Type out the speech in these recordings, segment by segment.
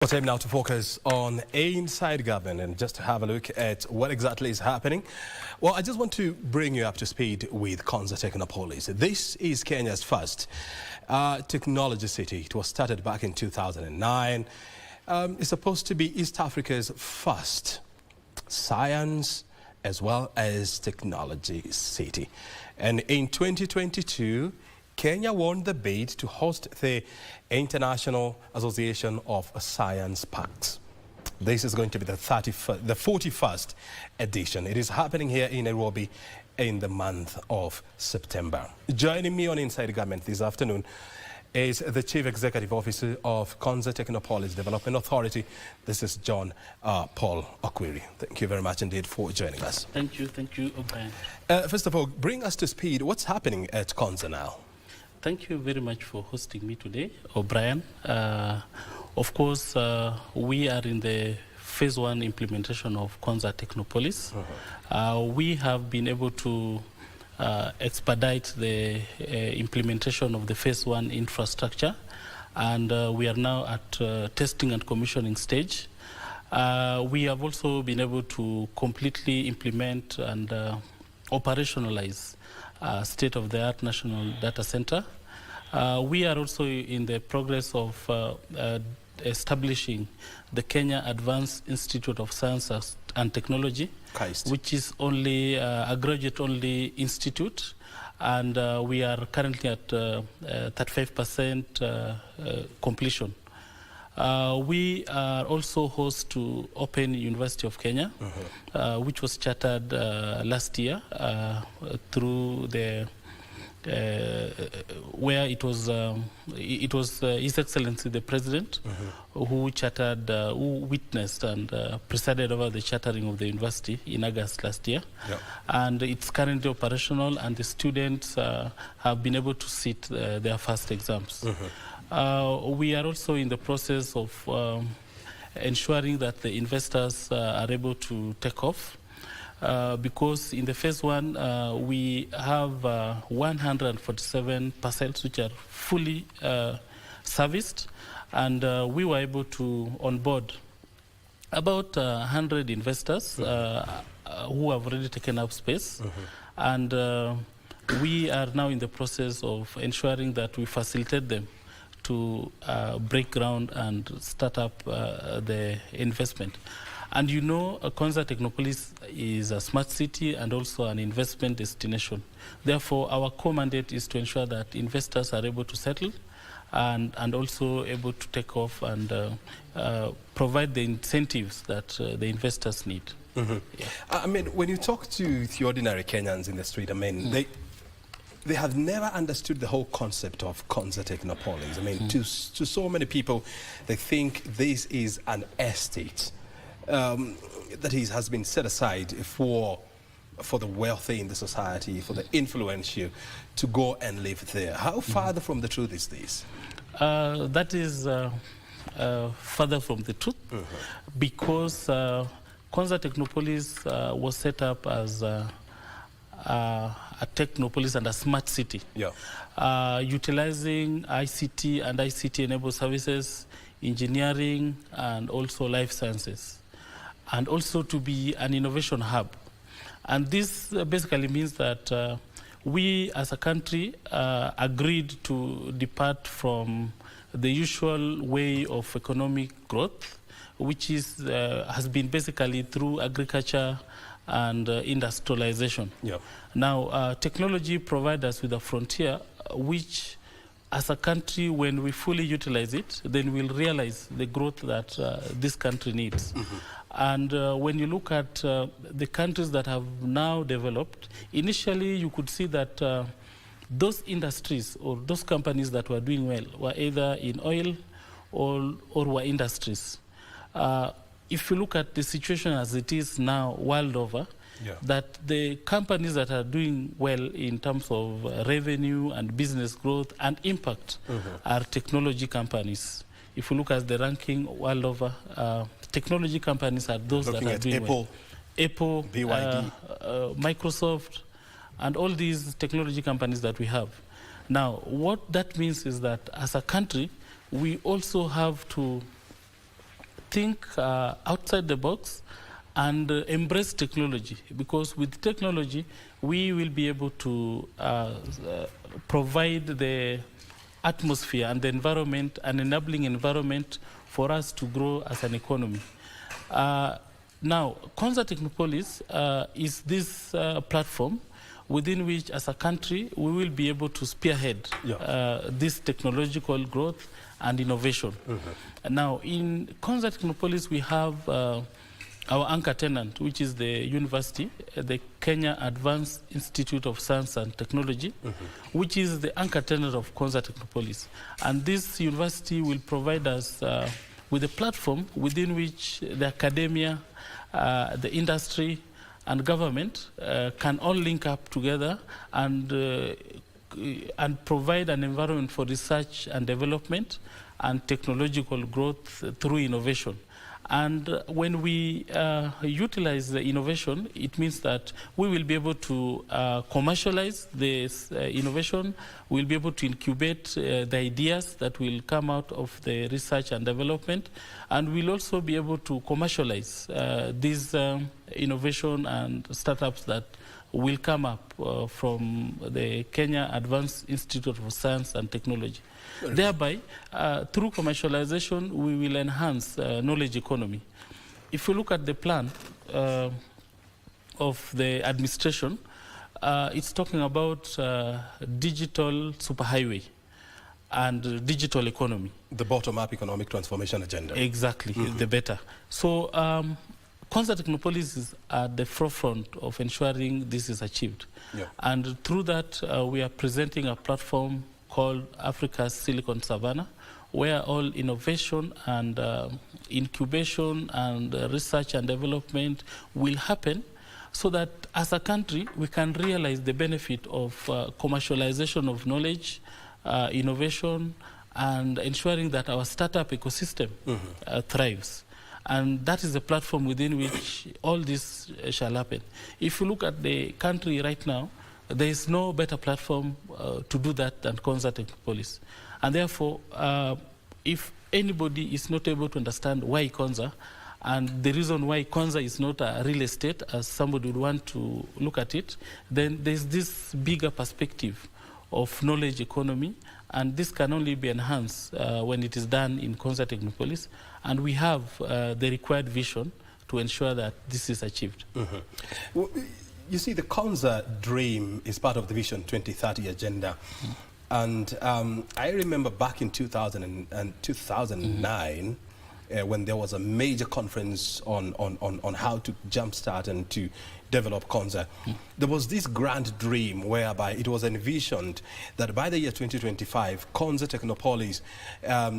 Well, time now to focus on inside government and just to have a look at what exactly is happening. Well, I just want to bring you up to speed with Konza Technopolis. This is Kenya's first technology city. It was started back in 2009. It's supposed to be East Africa's first science as well as technology city. And in 2022, Kenya won the bid to host the International Association of Science Parks. This is going to be the 41st edition. It is happening here in Nairobi in the month of September. Joining me on Inside Government this afternoon is the Chief Executive Officer of Konza Technopolis Development Authority. This is John Paul Okwiri. Thank you very much indeed for joining us. Thank you, O'Brien. First of all, bring us to speed. What's happening at Konza now? Thank you very much for hosting me today, O'Brien. Of course, we are in the phase 1 implementation of Konza Technopolis. We have been able to expedite the implementation of the phase 1 infrastructure, and we are now at testing and commissioning stage. We have also been able to completely implement and operationalize state-of-the-art national data center. We are also in the progress of establishing the Kenya Advanced Institute of Science and Technology, which is only a graduate-only institute, and we are currently at 35% completion. We are also host to Open University of Kenya, which was chartered last year through the where it was His Excellency the President who chartered, who witnessed and presided over the chartering of the university in August last year. And it's currently operational, and the students have been able to sit their first exams. We are also in the process of ensuring that the investors are able to take off, because in the phase 1 we have 147 parcels which are fully serviced, and we were able to onboard about 100 investors who have already taken up space, and we are now in the process of ensuring that we facilitate them to break ground and start up the investment. And you know, Konza Technopolis is a smart city and also an investment destination. Therefore, our core mandate is to ensure that investors are able to settle and also able to take off and provide the incentives that the investors need. I mean, when you talk to the ordinary Kenyans in the street, I mean, they have never understood the whole concept of Konza Technopolis. I mean, to so many people, they think this is an estate that has been set aside for the wealthy in the society, for the influential to go and live there. How far from the truth is this? That is further from the truth, because Konza Technopolis was set up as a technopolis and a smart city, utilizing ICT and ICT-enabled services, engineering, and also life sciences, and also to be an innovation hub. And this basically means that we as a country agreed to depart from the usual way of economic growth, which is has been basically through agriculture and industrialization. Now, technology provides us with a frontier which, as a country, when we fully utilize it, then we'll realize the growth that this country needs. And when you look at the countries that have now developed, initially you could see that those industries or those companies that were doing well were either in oil or were industries. If you look at the situation as it is now world over, that the companies that are doing well in terms of revenue and business growth and impact are technology companies. If you look at the ranking world over, technology companies are those that are doing well. Apple, BYD, Microsoft, and all these technology companies that we have. Now, what that means is that as a country, we also have to think outside the box and embrace technology, because with technology we will be able to provide the atmosphere and the environment, an enabling environment for us to grow as an economy. Now, Konza Technopolis is this platform within which, as a country, we will be able to spearhead this technological growth and innovation. Now, in Konza Technopolis, we have our anchor tenant, which is the university, the Kenya Advanced Institute of Science and Technology, which is the anchor tenant of Konza Technopolis. And this university will provide us with a platform within which the academia, the industry, and government can all link up together and provide an environment for research and development and technological growth through innovation. And when we utilize the innovation, it means that we will be able to commercialize this innovation. We'll be able to incubate the ideas that will come out of the research and development. And we'll also be able to commercialize these innovation and startups that will come up from the Kenya Advanced Institute of Science and Technology. Thereby, through commercialization, we will enhance knowledge economy. If you look at the plan of the administration, it's talking about digital superhighway and digital economy. The bottom-up economic transformation agenda. Exactly, the better. So, Konza Technopolis is at the forefront of ensuring this is achieved. And through that, we are presenting a platform called Africa's Silicon Savannah, where all innovation and incubation and research and development will happen, so that as a country we can realize the benefit of commercialization of knowledge, innovation, and ensuring that our startup ecosystem thrives. And that is the platform within which all this shall happen. If you look at the country right now, there is no better platform to do that than Konza Technopolis. And therefore, if anybody is not able to understand why Konza, and the reason why Konza is not a real estate, as somebody would want to look at it, then there's this bigger perspective of knowledge economy, and this can only be enhanced when it is done in Konza Technopolis, and we have the required vision to ensure that this is achieved. Well, you see, the Konza dream is part of the Vision 2030 agenda. And I remember back in 2009, when there was a major conference on how to jumpstart and to develop Konza, there was this grand dream whereby it was envisioned that by the year 2025, Konza Technopolis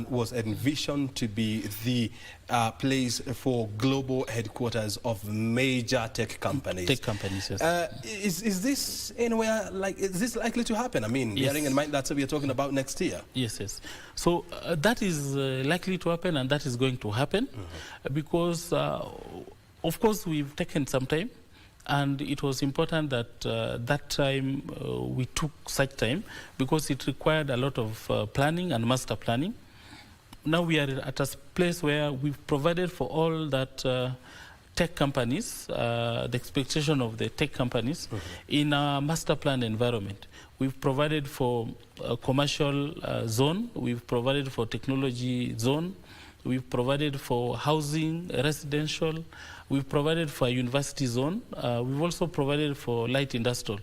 was envisioned to be the place for global headquarters of major tech companies. Tech companies, yes. Is this anywhere, like, is this likely to happen? I mean, yes. Bearing in mind that's what we are talking about next year. Yes, yes. So that is likely to happen, and that is going to happen because, of course, we've taken some time. And it was important that that time we took such time, because it required a lot of planning and master planning. Now we are at a place where we've provided for all that tech companies, the expectation of the tech companies in a master plan environment. We've provided for a commercial zone, we've provided for technology zone, we've provided for housing, residential, we've provided for a university zone, we've also provided for light industrial.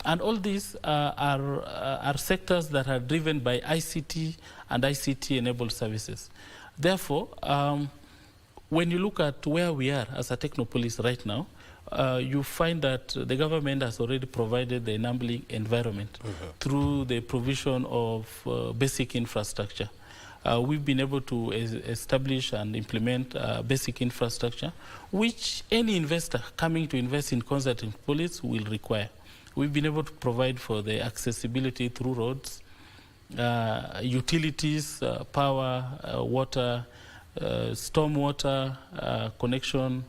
And all these are sectors that are driven by ICT and ICT-enabled services. Therefore, when you look at where we are as a Technopolis right now, you find that the government has already provided the enabling environment through the provision of basic infrastructure. We've been able to establish and implement basic infrastructure, which any investor coming to invest in Konza Technopolis will require. We've been able to provide for the accessibility through roads, utilities, power, water, stormwater connection,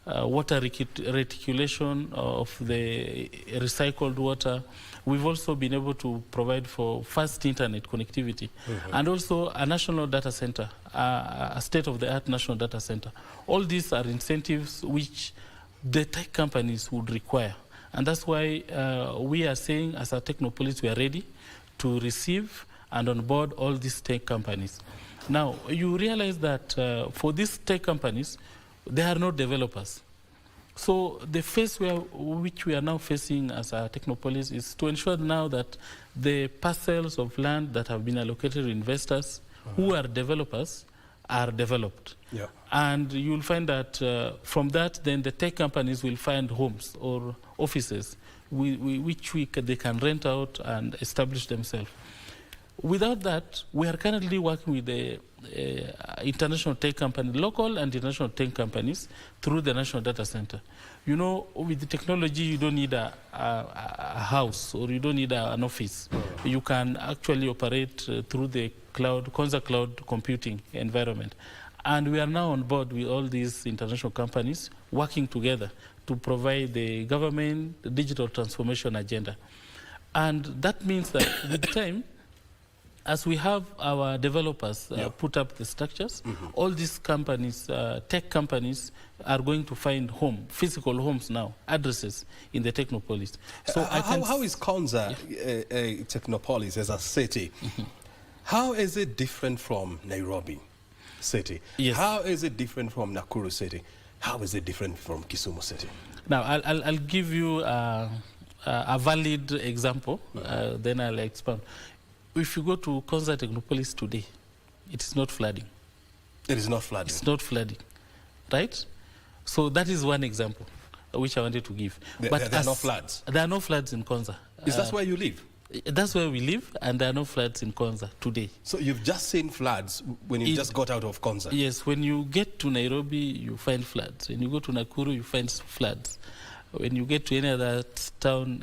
water reticulation of the recycled water. We've also been able to provide for fast internet connectivity, and also a national data center, a state-of-the-art national data center. All these are incentives which the tech companies would require. And that's why we are saying, as a Technopolis, we are ready to receive and onboard all these tech companies. Now, you realize that for these tech companies, there are no developers. So the phase which we are now facing as a Technopolis is to ensure now that the parcels of land that have been allocated to investors who are developers are developed. Yeah. And you'll find that from that, then the tech companies will find homes or offices which they can rent out and establish themselves. Without that, we are currently working with the international tech company, local and international tech companies, through the National Data Center. You know, with the technology, you don't need a house or you don't need an office. You can actually operate through the cloud, Konza cloud computing environment. And we are now on board with all these international companies working together to provide the government the digital transformation agenda. And that means that with time, as we have our developers put up the structures, all these companies, tech companies, are going to find physical homes now, addresses in the Technopolis. So how is Konza a Technopolis as a city? How is it different from Nairobi city? Yes. How is it different from Nakuru city? How is it different from Kisumu city? Now, I'll give you a valid example, then I'll expand. If you go to Konza Technopolis today, it is not flooding. It is not flooding? It's not flooding, right? So that is one example which I wanted to give. There are no floods? There are no floods in Konza. Is that where you live? That's where we live, and there are no floods in Konza today. So you've just seen floods when you just got out of Konza? Yes, when you get to Nairobi, you find floods. When you go to Nakuru, you find floods. When you get to any other town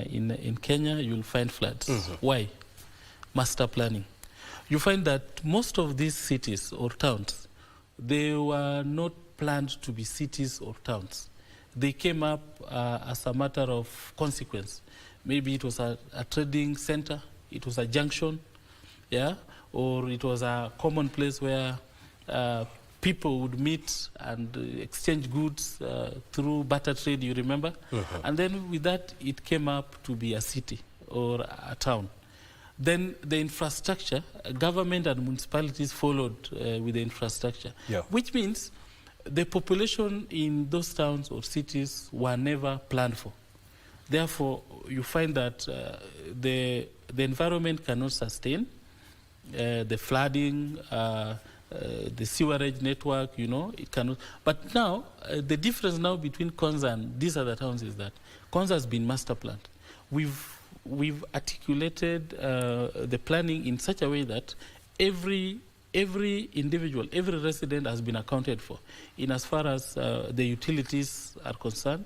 in Kenya, you'll find floods. Why? Master planning. You find that most of these cities or towns, they were not planned to be cities or towns. They came up as a matter of consequence. Maybe it was a trading center, it was a junction, or it was a common place where people would meet and exchange goods through barter trade, you remember? And then with that, it came up to be a city or a town. Then the infrastructure, government and municipalities followed with the infrastructure, which means the population in those towns or cities were never planned for. Therefore, you find that the environment cannot sustain the flooding, the sewerage network, it cannot. But now, the difference now between Konza and these other towns is that Konza has been master planned. We've articulated the planning in such a way that every individual, every resident has been accounted for in as far as the utilities are concerned,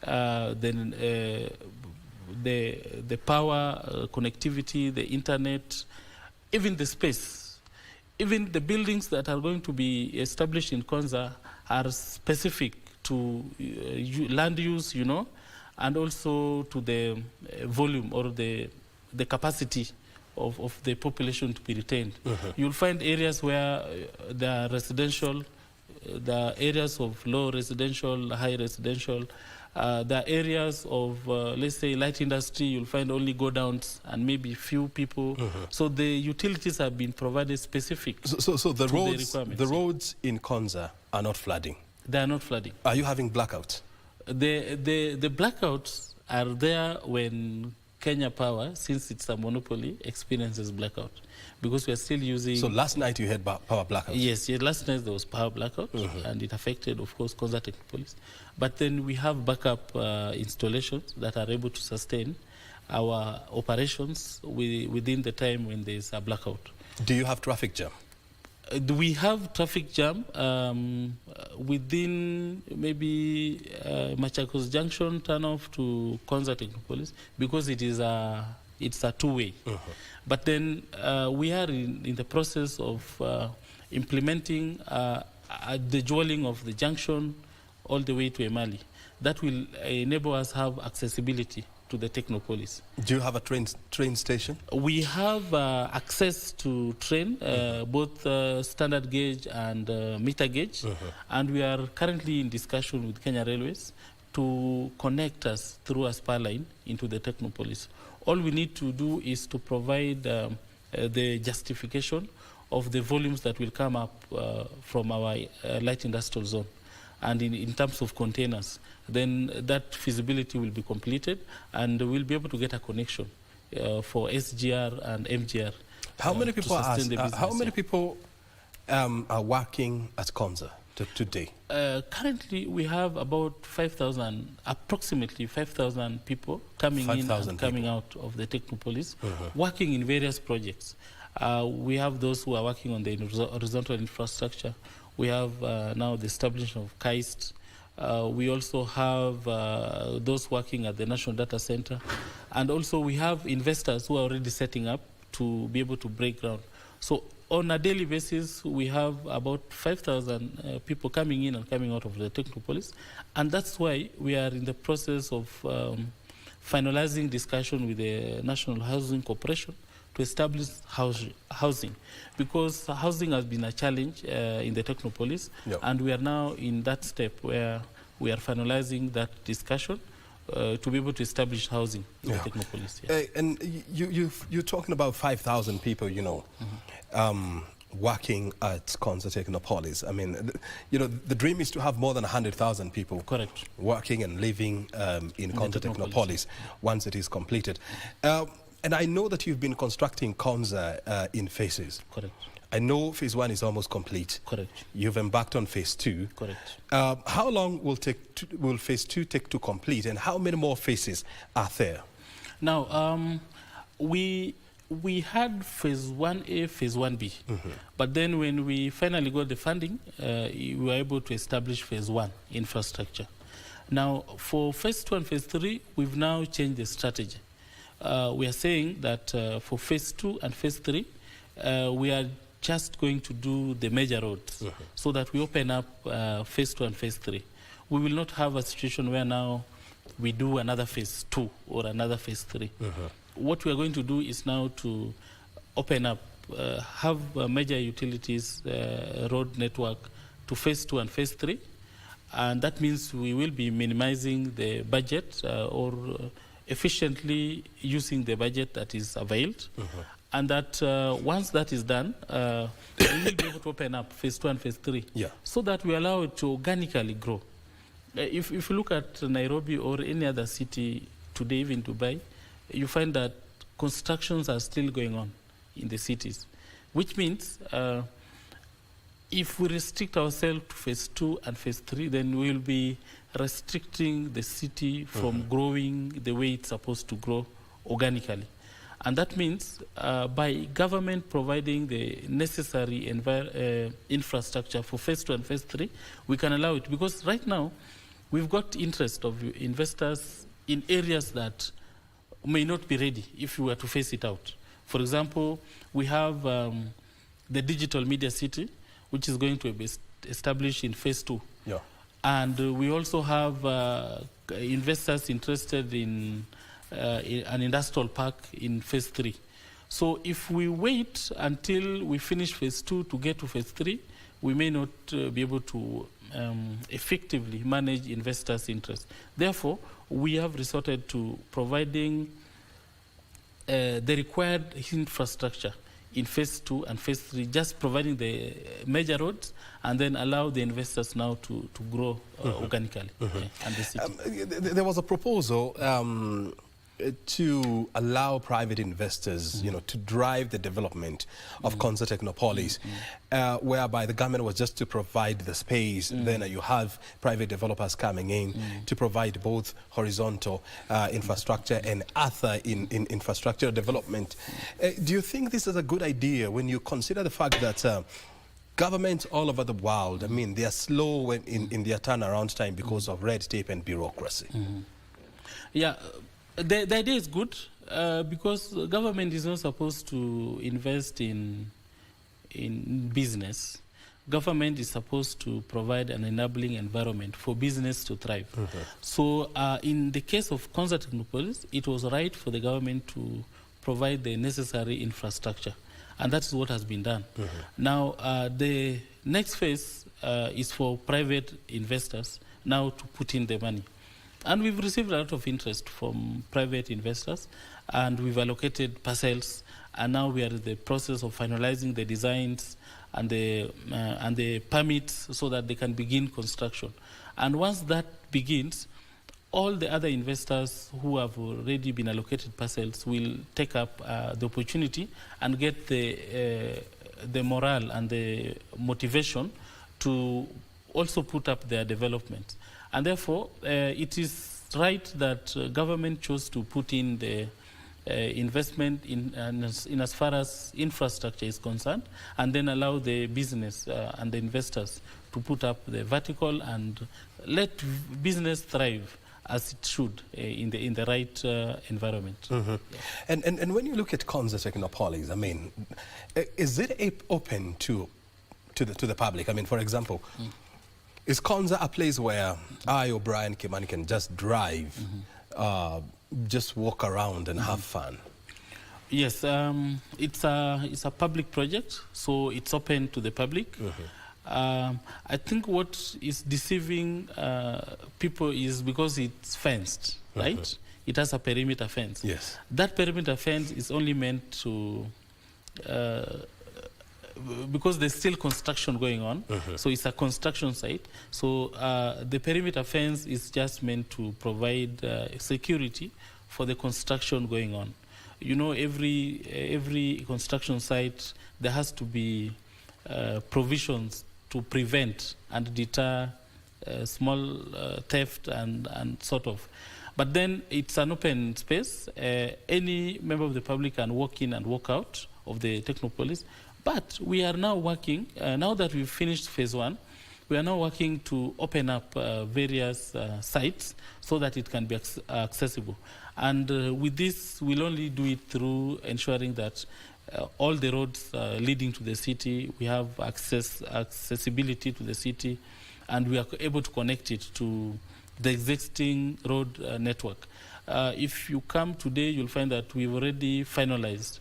then the power, connectivity, the internet, even the space, even the buildings that are going to be established in Konza are specific to land use, and also to the volume or the capacity of the population to be retained. You'll find areas where there are residential, there are areas of low residential, high residential, there are areas of, let's say, light industry, you'll find only go-downs and maybe few people. So the utilities have been provided specific so the roads in Konza are not flooding? They are not flooding. Are you having blackouts? The blackouts are there when Kenya Power, since it's a monopoly, experiences blackout. Because we are still using... So last night you had power blackout? Yes, last night there was power blackout, and it affected, of course, Konza Technopolis. But then we have backup installations that are able to sustain our operations within the time when there's a blackout. Do you have traffic jam? We have traffic jam within maybe Machakos Junction turnoff to Konza Technopolis, because it's a two-way. But then we are in the process of implementing the dualling of the junction all the way to Emali. That will enable us to have accessibility to the Technopolis. Do you have a train station? We have access to train, both standard gauge and meter gauge, and we are currently in discussion with Kenya Railways to connect us through a spur line into the Technopolis. All we need to do is to provide the justification of the volumes that will come up from our light industrial zone. And in terms of containers, then that feasibility will be completed, and we'll be able to get a connection for SGR and MGR. How many people are working at Konza today? Currently, we have about 5,000, approximately 5,000 people coming in and coming out of the Technopolis, working in various projects. We have those who are working on the horizontal infrastructure. We have now the establishment of KAIST. We also have those working at the National Data Center. And also we have investors who are already setting up to be able to break ground. So on a daily basis, we have about 5,000 people coming in and coming out of the Technopolis. And that's why we are in the process of finalizing discussion with the National Housing Corporation to establish housing, because housing has been a challenge in the Technopolis, and we are now in that step where we are finalizing that discussion to be able to establish housing in the Technopolis. Yes. And you're talking about 5,000 people, working at Konza Technopolis. I mean, the dream is to have more than 100,000 people working and living in Konza Technopolis once it is completed. And I know that you've been constructing Konza in phases. Correct. I know phase 1 is almost complete. Correct. You've embarked on phase 2. Correct. How long will phase 2 take to complete, and how many more phases are there? Now, we had phase 1A, phase 1B. But then when we finally got the funding, we were able to establish phase 1 infrastructure. Now, for phase 2 and phase 3, we've now changed the strategy. We are saying that for phase 2 and phase 3, we are just going to do the major roads so that we open up phase 2 and phase 3. We will not have a situation where now we do another phase 2 or another phase 3. What we are going to do is now to open up, have major utilities road network to phase 2 and phase 3. And that means we will be minimizing the budget or efficiently using the budget that is availed, and that once that is done, we will be able to open up phase 2 and phase 3, so that we allow it to organically grow. If you look at Nairobi or any other city today, even Dubai, you find that constructions are still going on in the cities, which means if we restrict ourselves to phase 2 and phase 3, then we will be restricting the city from growing the way it's supposed to grow organically. And that means by government providing the necessary infrastructure for phase 2 and phase 3, we can allow it. Because right now, we've got interest of investors in areas that may not be ready if we were to phase it out. For example, we have the digital media city, which is going to be established in phase 2. And we also have investors interested in an industrial park in phase 3. So if we wait until we finish phase 2 to get to phase 3, we may not be able to effectively manage investors' interest. Therefore, we have resorted to providing the required infrastructure in phase 2 and phase 3, just providing the major roads, and then allow the investors now to grow organically. And the city. There was a proposal to allow private investors, to drive the development of Konza Technopolis, whereby the government was just to provide the space. Then you have private developers coming in to provide both horizontal infrastructure and other infrastructure development. Do you think this is a good idea when you consider the fact that governments all over the world, I mean, they are slow in their turnaround time because of red tape and bureaucracy? Yeah. The idea is good because government is not supposed to invest in business. government is supposed to provide an enabling environment for business to thrive. So in the case of Konza Technopolis, it was right for the government to provide the necessary infrastructure. And that's what has been done. Now, the next phase is for private investors now to put in the money. And we've received a lot of interest from private investors, and we've allocated parcels, and now we are in the process of finalizing the designs and the permits so that they can begin construction. And once that begins, all the other investors who have already been allocated parcels will take up the opportunity and get the morale and the motivation to also put up their development. And therefore, it is right that government chose to put in the investment in as far as infrastructure is concerned, and then allow the business and the investors to put up the vertical and let business thrive as it should in the right environment. Yeah. And when you look at Konza Technopolis, I mean, is it open to the public? I mean, for example, is Konza a place where I or Brian Kimani can just drive, just walk around and have fun? Yes, it's a public project, so it's open to the public. I think what is deceiving people is because it's fenced, right? It has a perimeter fence. Yes. That perimeter fence is only meant to, because there's still construction going on, so it's a construction site. So the perimeter fence is just meant to provide security for the construction going on. You know, every construction site, there has to be provisions to prevent and deter small theft and sort of. But then it's an open space. Any member of the public can walk in and walk out of the Technopolis. But we are now working, now that we've finished phase 1, we are now working to open up various sites so that it can be accessible. And with this, we'll only do it through ensuring that all the roads leading to the city, we have accessibility to the city, and we are able to connect it to the existing road network. If you come today, you'll find that we've already finalized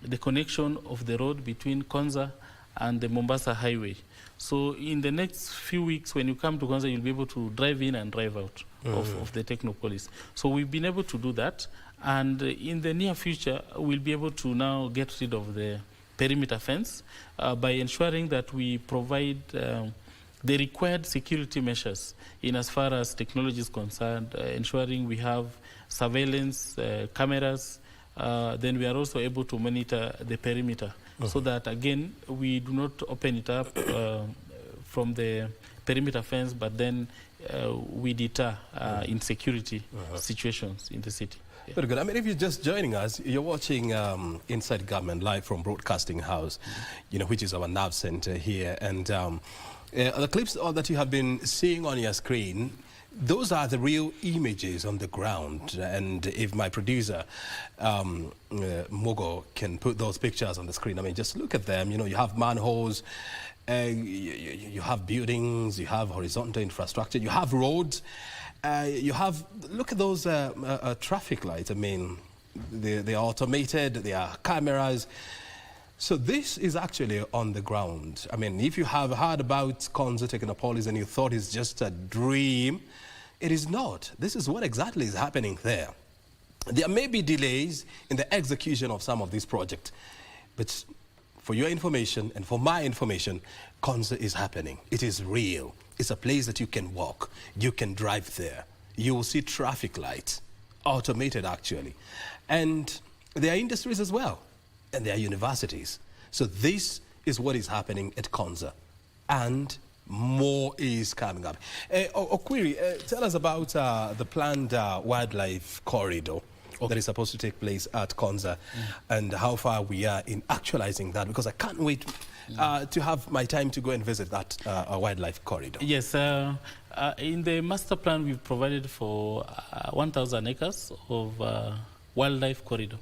the connection of the road between Konza and the Mombasa Highway. So in the next few weeks, when you come to Konza, you'll be able to drive in and drive out of the Technopolis. So we've been able to do that. And in the near future, we'll be able to now get rid of the perimeter fence by ensuring that we provide the required security measures in as far as technology is concerned, ensuring we have surveillance cameras. Then we are also able to monitor the perimeter so that, again, we do not open it up from the perimeter fence, but then we deter insecurity situations in the city. Yeah. Very good. I mean, if you're just joining us, you're watching Inside Government live from Broadcasting House, you know, which is our nav center here. And the clips that you have been seeing on your screen, those are the real images on the ground. And if my producer, Mogo, can put those pictures on the screen, I mean, just look at them. You know, you have manholes, you have buildings, you have horizontal infrastructure, you have roads. You have, look at those traffic lights. I mean, they are automated, they are cameras. So this is actually on the ground. I mean, if you have heard about Konza Technopolis and you thought it's just a dream, it is not. This is what exactly is happening there. There may be delays in the execution of some of these projects, but for your information and for my information, Konza is happening. It is real. It's a place that you can walk, you can drive there. You will see traffic lights, automated actually. And there are industries as well, and there are universities. So this is what is happening at Konza, and more is coming up. Okwiri, tell us about the planned wildlife corridor that is supposed to take place at Konza, and how far we are in actualizing that, because I can't wait to have my time to go and visit that wildlife corridor. Yes, in the master plan, we've provided for 1,000 acres of wildlife corridor.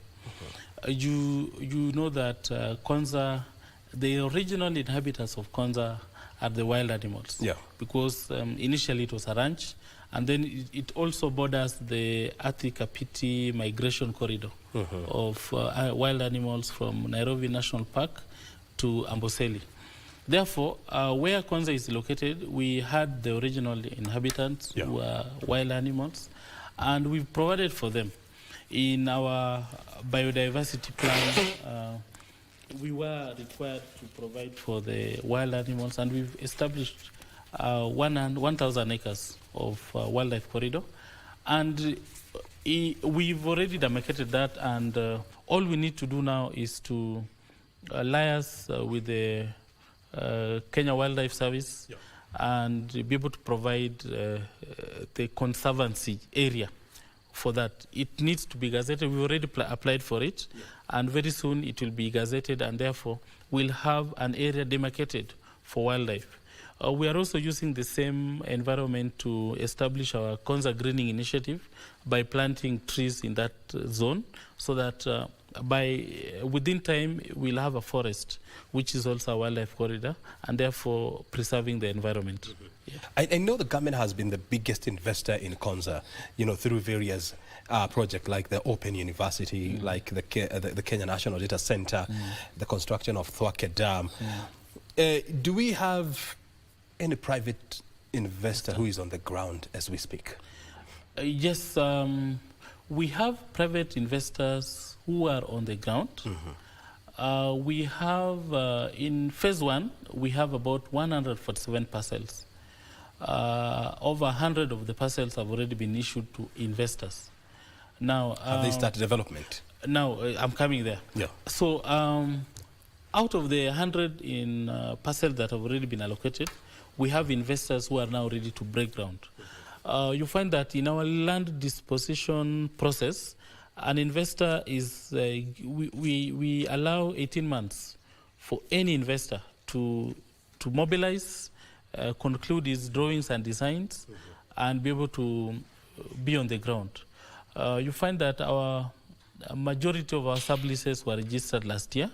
You know that Konza the original inhabitants of Konza are the wild animals. Yeah. Because initially it was a ranch, and then it also borders the Athi-Kapiti migration corridor of wild animals from Nairobi National Park to Amboseli. Therefore, where Konza is located, we had the original inhabitants who were wild animals, and we've provided for them. In our biodiversity plan, we were required to provide for the wild animals, and we've established 1,000 acres of wildlife corridor. And we've already demarcated that, and all we need to do now is to liaise with the Kenya Wildlife Service and be able to provide the conservancy area for that. It needs to be gazetted. We've already applied for it, and very soon it will be gazetted, and therefore we'll have an area demarcated for wildlife. We are also using the same environment to establish our Konza Greening Initiative by planting trees in that zone, so that within time we'll have a forest, which is also a wildlife corridor, and therefore preserving the environment. I know the government has been the biggest investor in Konza, through various projects like the Open University, like the Kenya National Data Center, the construction of Thwake Dam. Do we have any private investor who is on the ground as we speak? Yes, we have private investors who are on the ground. We have, in phase 1, we have about 147 parcels. Over 100 of the parcels have already been issued to investors. Now, have they started development? Now, I'm coming there. Yeah. So, out of the 100 in parcels that have already been allocated, we have investors who are now ready to break ground. You find that in our land disposition process, an investor is, we allow 18 months for any investor to mobilize, conclude his drawings and designs, and be able to be on the ground. You find that a majority of our subleases were registered last year,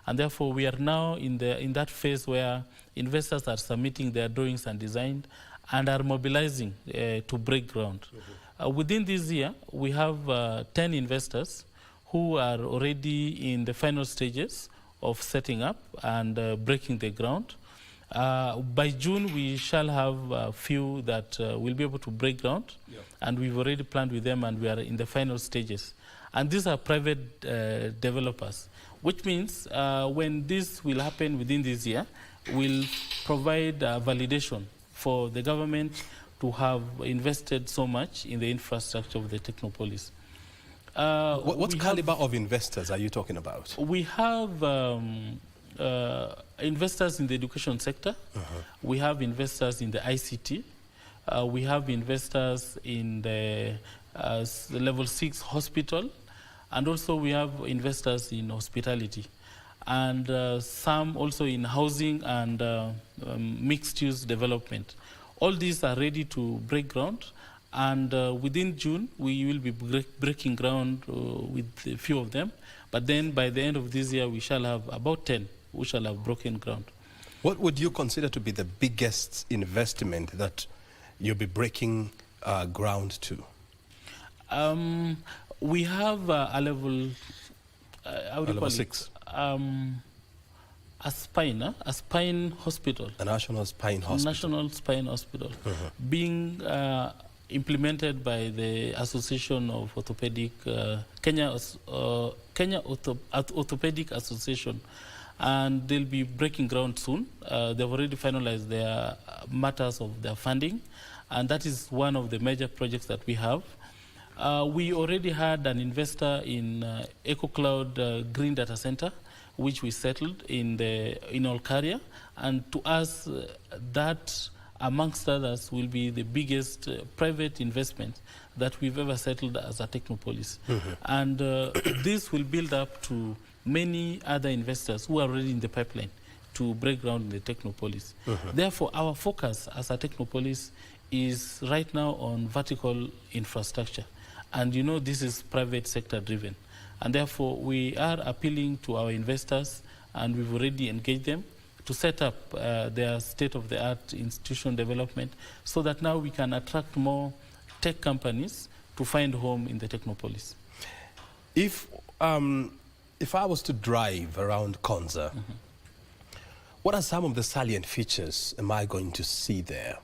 and therefore we are now in that phase where investors are submitting their drawings and design and are mobilizing to break ground. Within this year, we have 10 investors who are already in the final stages of setting up and breaking the ground. By June, we shall have a few that will be able to break ground, and we've already planned with them, and we are in the final stages. And these are private developers, which means when this will happen within this year, we'll provide validation for the government to have invested so much in the infrastructure of the Technopolis. What caliber of investors are you talking about? We have investors in the education sector. We have investors in the ICT. We have investors in the level 6 hospital. And also we have investors in hospitality. And some also in housing and mixed-use development. All these are ready to break ground, and within June we will be breaking ground with a few of them. But then by the end of this year we shall have about 10 who shall have broken ground. What would you consider to be the biggest investment that you'll be breaking ground to? We have a level, level 6. A spine hospital. A national spine hospital. National spine hospital, being implemented by the Association of Orthopedic, Kenya Orthopedic Association, and they'll be breaking ground soon. They've already finalized their matters of their funding, and that is one of the major projects that we have. We already had an investor in EcoCloud Green Data Center, which we settled in Olkaria, and to us that, amongst others, will be the biggest private investment that we've ever settled as a Technopolis. And this will build up to many other investors who are already in the pipeline to break ground in the Technopolis. Therefore, our focus as a Technopolis is right now on vertical infrastructure. And this is private sector driven. And therefore, we are appealing to our investors and we've already engaged them to set up their state-of-the-art institution development so that now we can attract more tech companies to find home in the Technopolis. If I was to drive around Konza, what are some of the salient features am I going to see there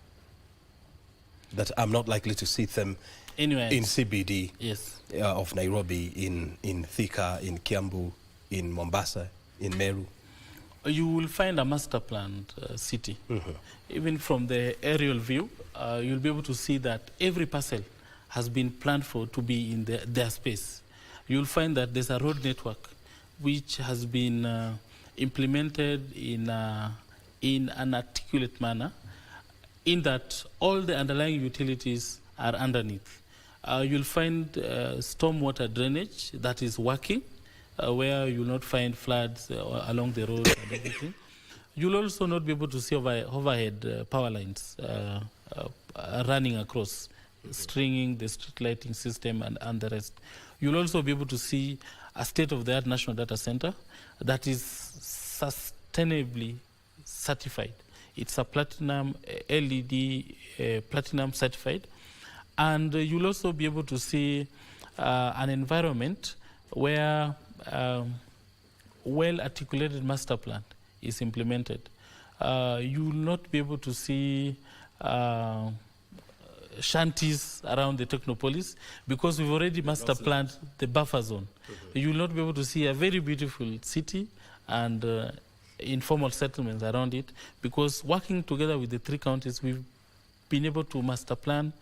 that I'm not likely to see them Anyway, in CBD yes. Of Nairobi, in Thika, in Kiambu, in Mombasa, in Meru? You will find a master planned city. Even from the aerial view, you'll be able to see that every parcel has been planned for to be in their space. You'll find that there's a road network which has been implemented in an articulate manner, in that all the underlying utilities are underneath. You'll find stormwater drainage that is working, where you'll not find floods along the road and everything. You'll also not be able to see overhead power lines running across, stringing the street lighting system and the rest. You'll also be able to see a state-of-the-art national data center that is sustainably certified. It's a platinum LED platinum certified. And you'll also be able to see an environment where well-articulated master plan is implemented. You will not be able to see shanties around the Technopolis because we've already master planned the buffer zone. You will not be able to see a very beautiful city and informal settlements around it, because working together with the 3 counties, we've been able to master plan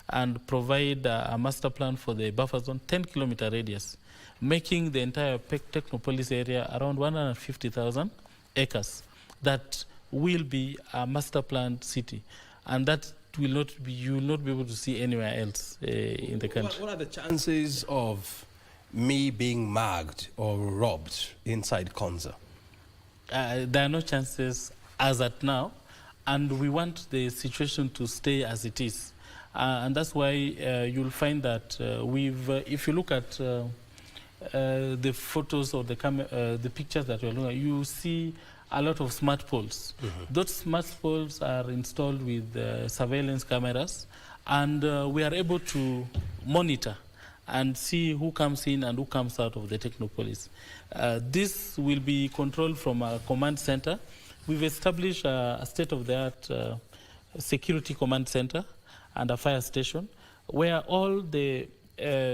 and provide a master plan for the buffer zone 10-kilometer radius, making the entire Technopolis area around 150,000 acres. That will be a master planned city, and that will not be, you will not be able to see anywhere else in the country. What are the chances of me being mugged or robbed inside Konza? There are no chances as at now, and we want the situation to stay as it is. And that's why you'll find that if you look at the photos or the pictures that we're looking at, you see a lot of smart poles. Those smart poles are installed with surveillance cameras, and we are able to monitor and see who comes in and who comes out of the Technopolis. This will be controlled from a command center. We've established a state-of-the-art security command center and a fire station, where all the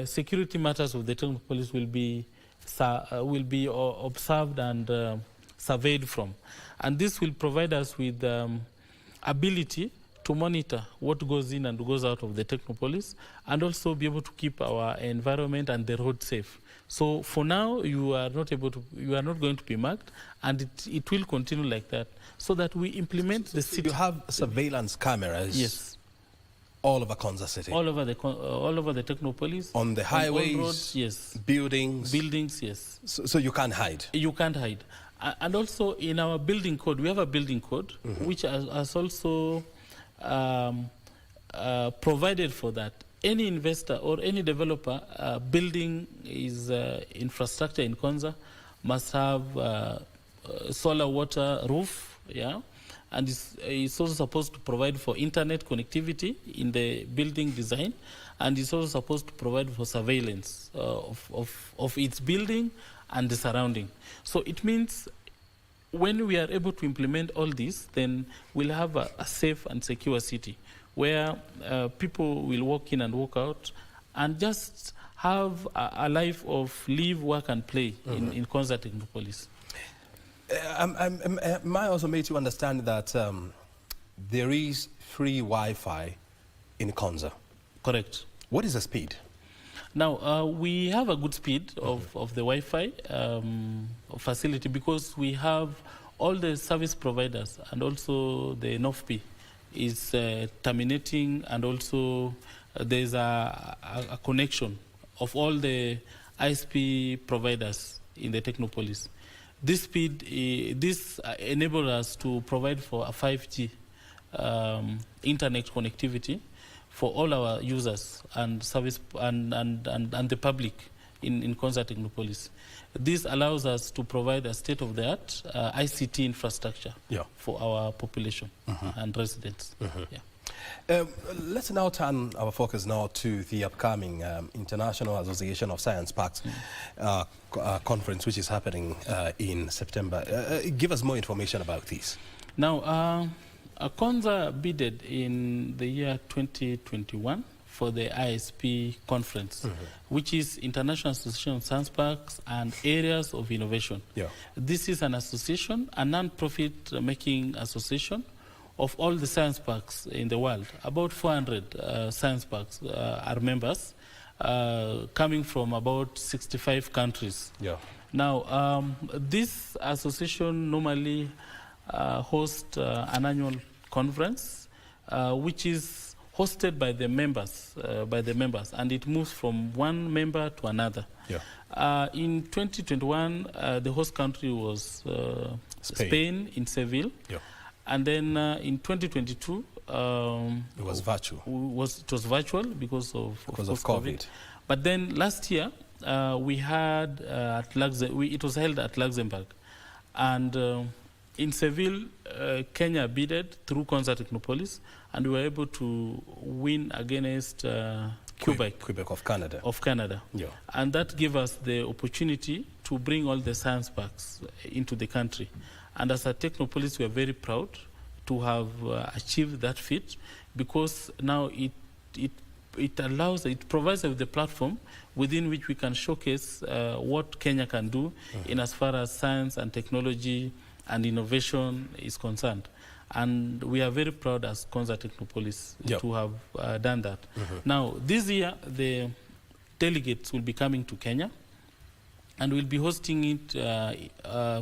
security matters of the Technopolis will be observed and surveyed from. And this will provide us with ability to monitor what goes in and goes out of the Technopolis, and also be able to keep our environment and the road safe. So for now, you are not going to be mugged, and it will continue like that, so that we implement the city. You have surveillance cameras. Yes. All over Konza City. All over the Technopolis. On the highways. On roads, yes. Buildings. Buildings, yes. So you can't hide. You can't hide. And also in our building code, we have a building code which has also provided for that. Any investor or any developer building is infrastructure in Konza must have solar water roof, yeah, and it's also supposed to provide for internet connectivity in the building design, and it's also supposed to provide for surveillance of its building and the surrounding. So it means when we are able to implement all this, then we'll have a safe and secure city where people will walk in and walk out and just have a life of live, work, and play in Konza Technopolis. Am I also made to understand that there is free Wi-Fi in Konza? Correct. What is the speed? Now, we have a good speed of the Wi-Fi facility, because we have all the service providers, and also the NOFP is terminating, and also there's a connection of all the ISP providers in the Technopolis. This speed, this enables us to provide for a 5G internet connectivity for all our users and service and the public in Konza Technopolis. This allows us to provide a state-of-the-art ICT infrastructure for our population and residents. Let's now turn our focus now to the upcoming International Association of Science Parks conference, which is happening in September. Give us more information about this. Now, Konza bidded in the year 2021 for the ISP conference, which is International Association of Science Parks and Areas of Innovation. This is an association, a non-profit making association of all the science parks in the world. About 400 science parks are members, coming from about 65 countries. Now, this association normally hosts an annual conference, which is hosted by the members, and it moves from one member to another. In 2021, the host country was Spain in Seville. And then in 2022, it was virtual. It was virtual because of COVID. But then last year, we had it was held at Luxembourg, and in Seville, Kenya bidded through Konza Technopolis, and we were able to win against Quebec of Canada. And that gave us the opportunity to bring all the science parks into the country. And as a Technopolis, we are very proud to have achieved that feat, because now it provides us with the platform within which we can showcase what Kenya can do in as far as science and technology and innovation is concerned. And we are very proud as Konza Technopolis to have done that. Now, this year, the delegates will be coming to Kenya, and we'll be hosting it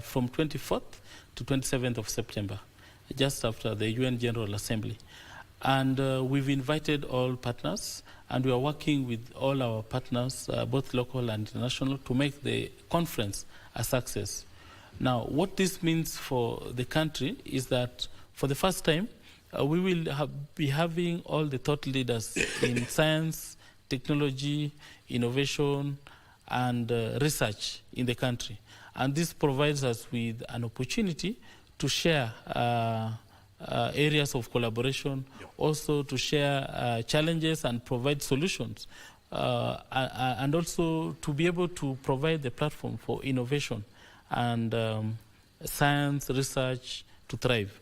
from 24th to 27th of September, just after the UN General Assembly. And we've invited all partners, and we are working with all our partners, both local and international, to make the conference a success. Now, what this means for the country is that for the first time, we will be having all the thought leaders in science, technology, innovation, and research in the country. And this provides us with an opportunity to share areas of collaboration, also to share challenges and provide solutions, and also to be able to provide the platform for innovation and science research to thrive.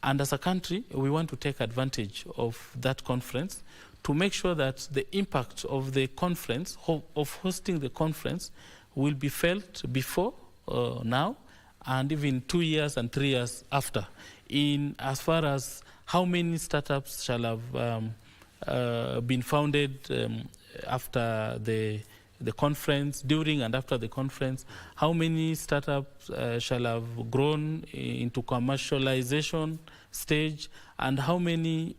And as a country, we want to take advantage of that conference to make sure that the impact of the conference, of hosting the conference, will be felt before now, and even 2 years and 3 years after, in as far as how many startups shall have been founded after the conference, during and after the conference, how many startups shall have grown into commercialization stage, and how many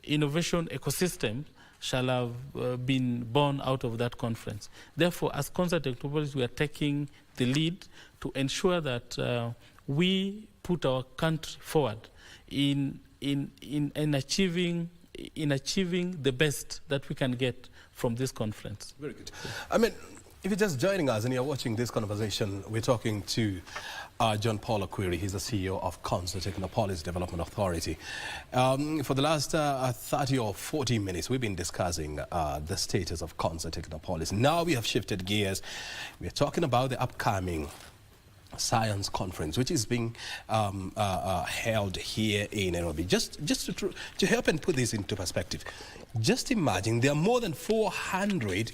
innovation ecosystems shall have been born out of that conference. Therefore, as Konza Technopolis, we are taking the lead to ensure that we put our country forward in achieving the best that we can get from this conference. Very good. I mean, if you're just joining us and you're watching this conversation, we're talking to John Paul Okwiri. He's the CEO of Konza Technopolis Development Authority. For the last 30 or 40 minutes, we've been discussing the status of Konza Technopolis. Now we have shifted gears. We're talking about the upcoming science conference, which is being held here in Nairobi. Just to help and put this into perspective, just imagine there are more than 400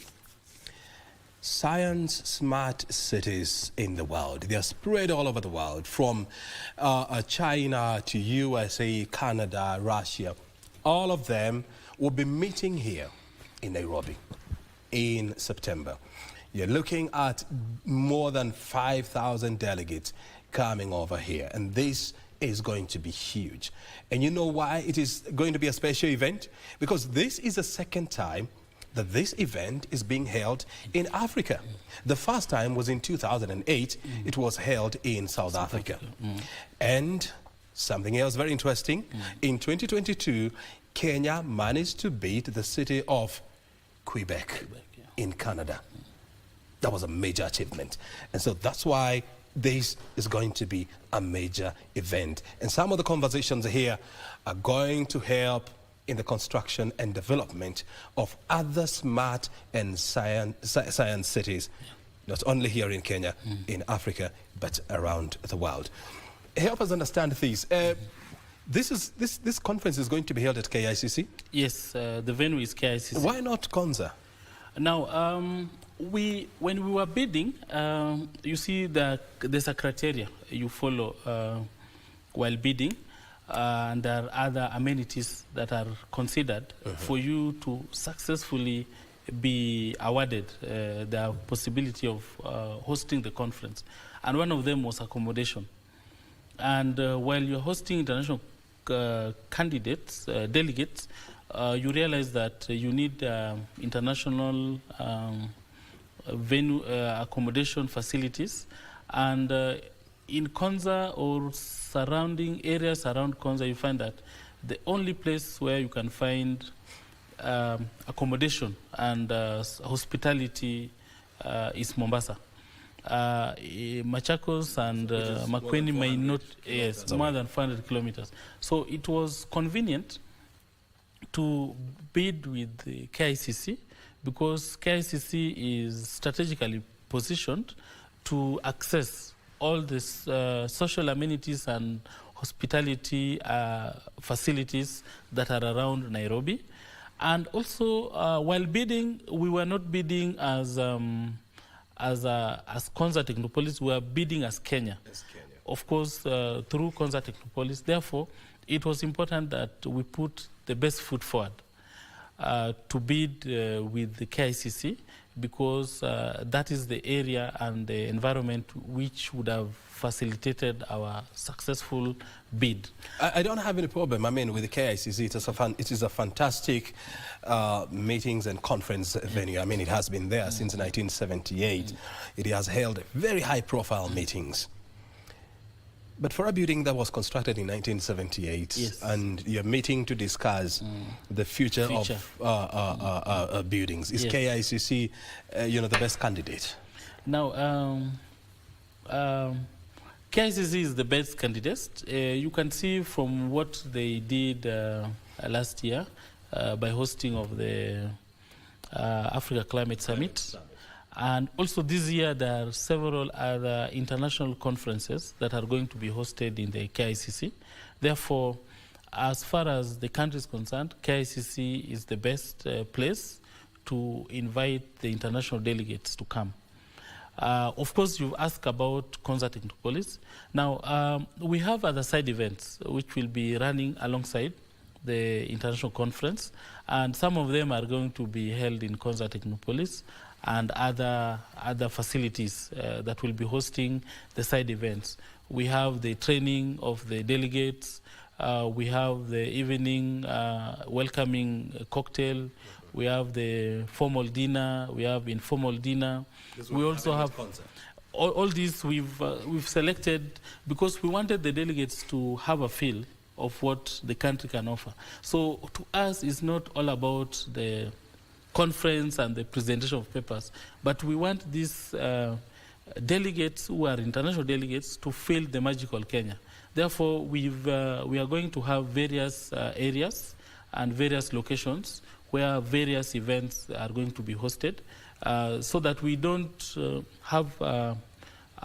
science smart cities in the world. They are spread all over the world, from China to USA, Canada, Russia. All of them will be meeting here in Nairobi in September. You're looking at more than 5,000 delegates coming over here, and this is going to be huge. And you know why it is going to be a special event? Because this is the second time that this event is being held in Africa. The first time was in 2008. It was held in South Africa. And something else very interesting, in 2022, Kenya managed to beat the city of Quebec in Canada. That was a major achievement. And so that's why this is going to be a major event. And some of the conversations here are going to help in the construction and development of other smart and science cities, not only here in Kenya, in Africa, but around the world. Help us understand this. This conference is going to be held at KICC? Yes, the venue is KICC. Why not Konza? Now, when we were bidding, you see that there's a criteria you follow while bidding, and there are other amenities that are considered for you to successfully be awarded the possibility of hosting the conference. And one of them was accommodation. And while you're hosting international candidates, delegates, you realize that you need international venue accommodation facilities. And in Konza or surrounding areas around Konza, you find that the only place where you can find accommodation and hospitality is Mombasa. Machakos and Makueni may not, yes, more than 400 kilometers. So it was convenient to bid with the KICC because KICC is strategically positioned to access all these social amenities and hospitality facilities that are around Nairobi. And also, while bidding, we were not bidding as Konza Technopolis, we were bidding as Kenya. Of course, through Konza Technopolis. Therefore, it was important that we put the best foot forward to bid with the KICC, because that is the area and the environment which would have facilitated our successful bid. I don't have any problem. I mean, with the KICC, it is a fantastic meetings and conference venue. I mean, it has been there since 1978. It has held very high-profile meetings. But for a building that was constructed in 1978, yes, and you're meeting to discuss the future of buildings, is KICC, the best candidate? Now, KICC is the best candidate. You can see from what they did last year by hosting of the Africa Climate Summit. And also this year, there are several other international conferences that are going to be hosted in the KICC. Therefore, as far as the country is concerned, KICC is the best place to invite the international delegates to come. Of course, you've asked about Konza Technopolis. Now, we have other side events which will be running alongside the international conference, and some of them are going to be held in Konza Technopolis and other facilities that will be hosting the side events. We have the training of the delegates. We have the evening welcoming cocktail. We have the formal dinner. We have informal dinner. We also have all these we've selected because we wanted the delegates to have a feel of what the country can offer. So to us, it's not all about the conference and the presentation of papers, but we want these delegates who are international delegates to feel the magical Kenya. Therefore, we are going to have various areas and various locations where various events are going to be hosted, so that we don't have a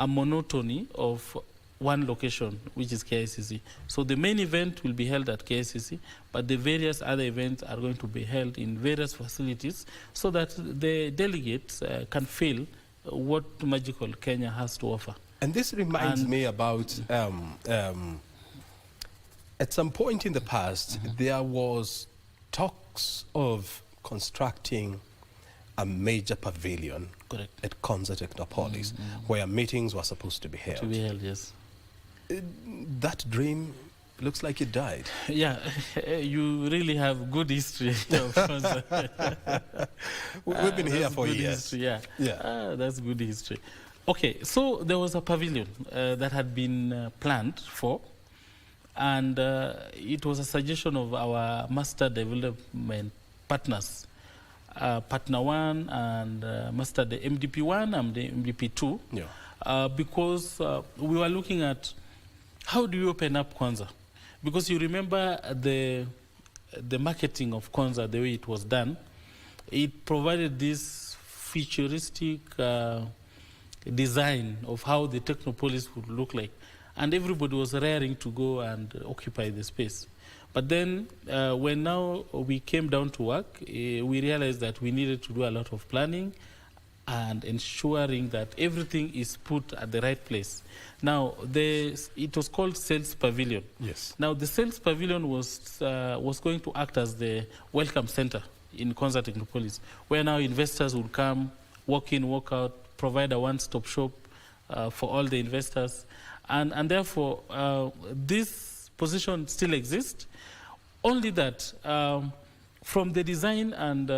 monotony of one location, which is KICC. So the main event will be held at KICC, but the various other events are going to be held in various facilities so that the delegates can feel what magical Kenya has to offer. And this reminds me about, at some point in the past, there was talks of constructing a major pavilion at Konza Technopolis, where meetings were supposed to be held. To be held, yes. That dream looks like it died. Yeah, you really have good history of Konza. We've been here for years. History, yeah. That's good history. Okay, so there was a pavilion that had been planned for, and it was a suggestion of our master development partners. Partner 1 and mastered the MDP 1 and the MDP 2. Yeah. Because we were looking at how do you open up Konza? Because you remember the marketing of Konza, the way it was done, it provided this futuristic design of how the Technopolis would look like. And everybody was raring to go and occupy the space. But then when now we came down to work, we realized that we needed to do a lot of planning and ensuring that everything is put at the right place. Now, it was called Sales Pavilion. Yes. Now, the Sales Pavilion was going to act as the welcome center in Konza Technopolis, where now investors would come, walk in, walk out, provide a one-stop shop for all the investors. And therefore, this position still exists, only that from the design and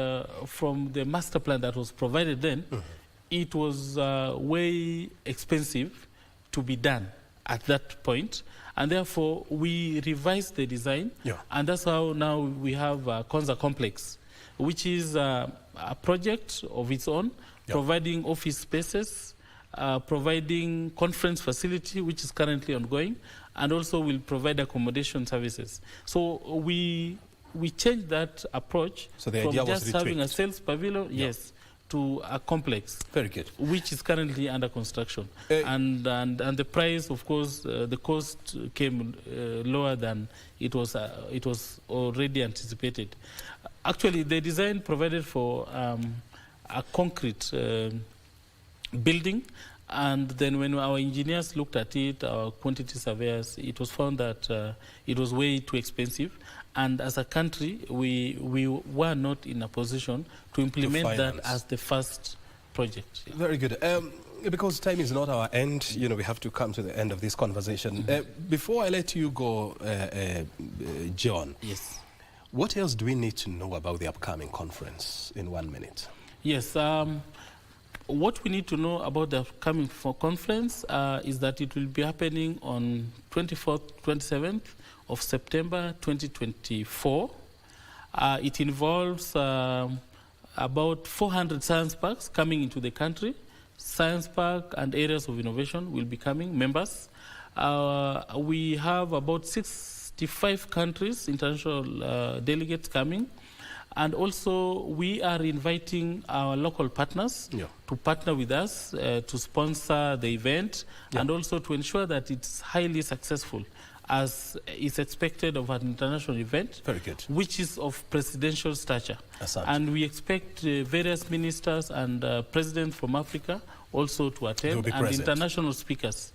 from the master plan that was provided then, it was way expensive to be done at that point. And therefore, we revised the design. Yeah. And that's how now we have Konza Complex, which is a project of its own, providing office spaces, providing conference facility, which is currently ongoing, and also will provide accommodation services. So we changed that approach from just having a sales pavilion, yes, to a complex. Very good. Which is currently under construction. And the price, of course, the cost came lower than it was already anticipated. Actually, the design provided for a concrete building, and then when our engineers looked at it, our quantity surveyors, it was found that it was way too expensive. And as a country, we were not in a position to implement that as the first project. Yeah. Very good. Because time is not our end, we have to come to the end of this conversation. Before I let you go, John. Yes. What else do we need to know about the upcoming conference in 1 minute? Yes. What we need to know about the upcoming conference is that it will be happening on 24th, 27th of September 2024. It involves about 400 science parks coming into the country. Science park and areas of innovation will be coming, members. We have about 65 countries, international delegates coming. And also, we are inviting our local partners to partner with us to sponsor the event and also to ensure that it's highly successful, as is expected of an international event. Very good. Which is of presidential stature. And we expect various ministers and presidents from Africa also to attend, and international speakers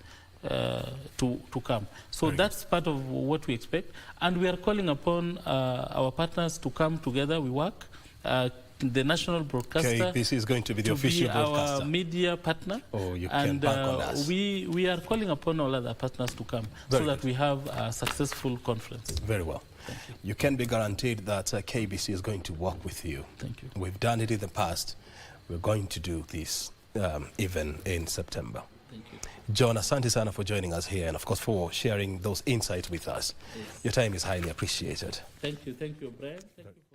to come. So that's part of what we expect. And we are calling upon our partners to come together. We work. The national broadcaster KBC is going to be the official broadcaster. Our media partner. Oh, you can bank on us. We are calling upon all other partners to come so that we have a successful conference. Very well. Thank you. You can be guaranteed that KBC is going to work with you. Thank you. We've done it in the past. We're going to do this even in September. Thank you. John, asante sana for joining us here and, of course, for sharing those insights with us. Yes. Your time is highly appreciated. Thank you. Thank you, Brian. Thank you.